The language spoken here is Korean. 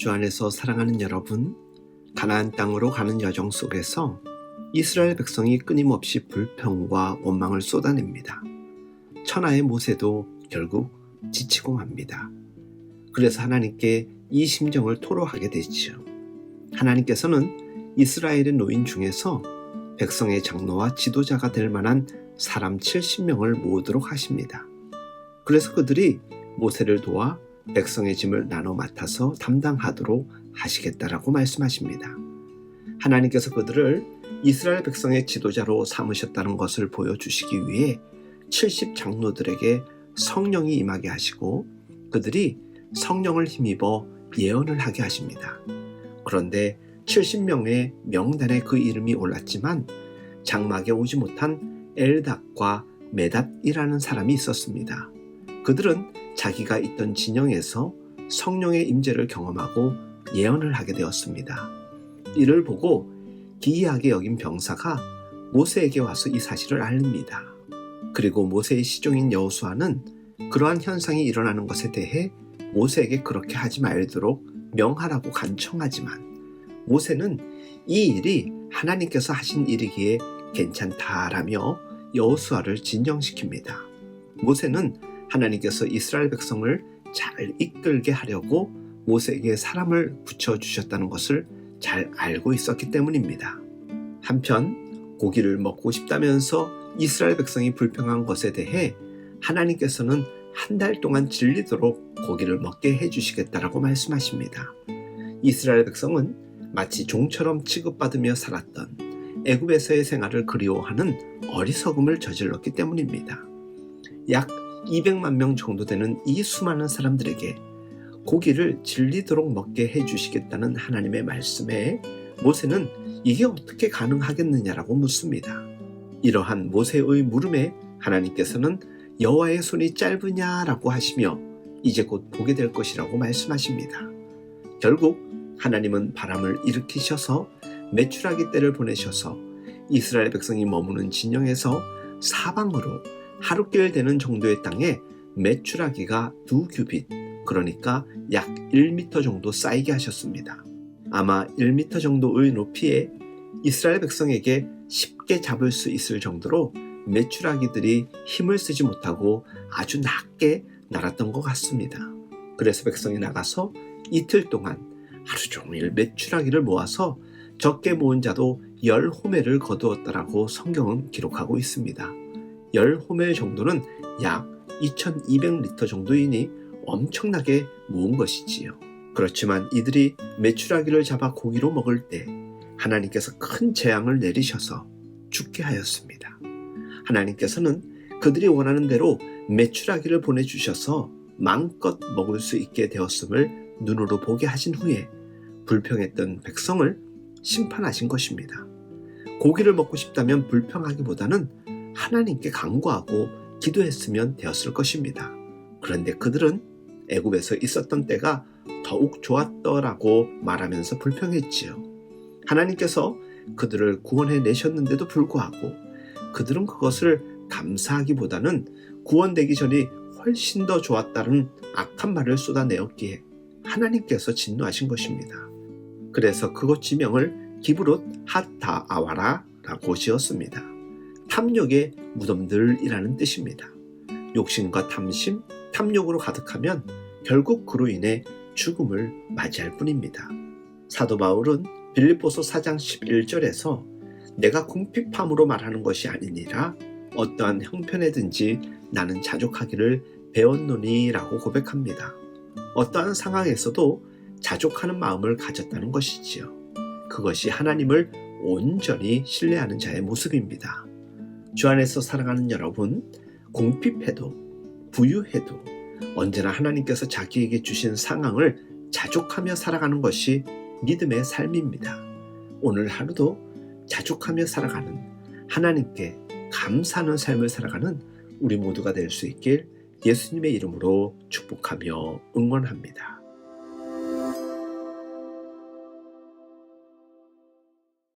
주 안에서 사랑하는 여러분, 가나안 땅으로 가는 여정 속에서 이스라엘 백성이 끊임없이 불평과 원망을 쏟아냅니다. 천하의 모세도 결국 지치고 맙니다. 그래서 하나님께 이 심정을 토로하게 되지요. 하나님께서는 이스라엘의 노인 중에서 백성의 장로와 지도자가 될 만한 사람 70명을 모으도록 하십니다. 그래서 그들이 모세를 도와 백성의 짐을 나눠 맡아서 담당하도록 하시겠다라고 말씀하십니다. 하나님께서 그들을 이스라엘 백성의 지도자로 삼으셨다는 것을 보여주시기 위해 70 장로들에게 성령이 임하게 하시고 그들이 성령을 힘입어 예언을 하게 하십니다. 그런데 70명의 명단에 그 이름이 올랐지만 장막에 오지 못한 엘닷과 메닷이라는 사람이 있었습니다. 그들은 자기가 있던 진영에서 성령의 임재를 경험하고 예언을 하게 되었습니다. 이를 보고 기이하게 여긴 병사가 모세에게 와서 이 사실을 알립니다. 그리고 모세의 시종인 여호수아는 그러한 현상이 일어나는 것에 대해 모세에게 그렇게 하지 말도록 명하라고 간청하지만 모세는 이 일이 하나님께서 하신 일이기에 괜찮다라며 여호수아를 진정시킵니다. 모세는 하나님께서 이스라엘 백성을 잘 이끌게 하려고 모세에게 사람을 붙여주셨다는 것을 잘 알고 있었기 때문입니다. 한편 고기를 먹고 싶다면서 이스라엘 백성이 불평한 것에 대해 하나님께서는 한 달 동안 질리도록 고기를 먹게 해주시겠다라고 말씀하십니다. 이스라엘 백성은 마치 종처럼 취급받으며 살았던 애굽에서의 생활을 그리워하는 어리석음을 저질렀기 때문입니다. 약 200만 명 정도 되는 이 수많은 사람들에게 고기를 질리도록 먹게 해주시겠다는 하나님의 말씀에 모세는 이게 어떻게 가능하겠느냐라고 묻습니다. 이러한 모세의 물음에 하나님께서는 여호와의 손이 짧으냐라고 하시며 이제 곧 보게 될 것이라고 말씀하십니다. 결국 하나님은 바람을 일으키셔서 메추라기 떼를 보내셔서 이스라엘 백성이 머무는 진영에서 사방으로 하루길 되는 정도의 땅에 메추라기가 2규빗, 그러니까 약 1m 정도 쌓이게 하셨습니다. 아마 1m 정도의 높이에 이스라엘 백성에게 쉽게 잡을 수 있을 정도로 메추라기들이 힘을 쓰지 못하고 아주 낮게 날았던 것 같습니다. 그래서 백성이 나가서 이틀 동안 하루 종일 메추라기를 모아서 적게 모은 자도 10호멜을 거두었다라고 성경은 기록하고 있습니다. 10호멜 정도는 약 2200리터 정도이니 엄청나게 모은 것이지요. 그렇지만 이들이 메추라기를 잡아 고기로 먹을 때 하나님께서 큰 재앙을 내리셔서 죽게 하였습니다. 하나님께서는 그들이 원하는 대로 메추라기를 보내주셔서 마음껏 먹을 수 있게 되었음을 눈으로 보게 하신 후에 불평했던 백성을 심판하신 것입니다. 고기를 먹고 싶다면 불평하기보다는 하나님께 간구하고 기도했으면 되었을 것입니다. 그런데 그들은 애굽에서 있었던 때가 더욱 좋았더라고 말하면서 불평했지요. 하나님께서 그들을 구원해 내셨는데도 불구하고 그들은 그것을 감사하기보다는 구원되기 전이 훨씬 더 좋았다는 악한 말을 쏟아내었기에 하나님께서 진노하신 것입니다. 그래서 그곳 지명을 기브롯 하타 아와라라고 지었습니다. 탐욕의 무덤들이라는 뜻입니다. 욕심과 탐심, 탐욕으로 가득하면 결국 그로 인해 죽음을 맞이할 뿐입니다. 사도 바울은 빌립보서 4장 11절에서 내가 궁핍함으로 말하는 것이 아니니라 어떠한 형편에든지 나는 자족하기를 배웠노니라고 고백합니다. 어떠한 상황에서도 자족하는 마음을 가졌다는 것이지요. 그것이 하나님을 온전히 신뢰하는 자의 모습입니다. 주 안에서 사랑하는 여러분, 궁핍해도 부유해도 언제나 하나님께서 자기에게 주신 상황을 자족하며 살아가는 것이 믿음의 삶입니다. 오늘 하루도 자족하며 살아가는, 하나님께 감사하는 삶을 살아가는 우리 모두가 될 수 있길 예수님의 이름으로 축복하며 응원합니다.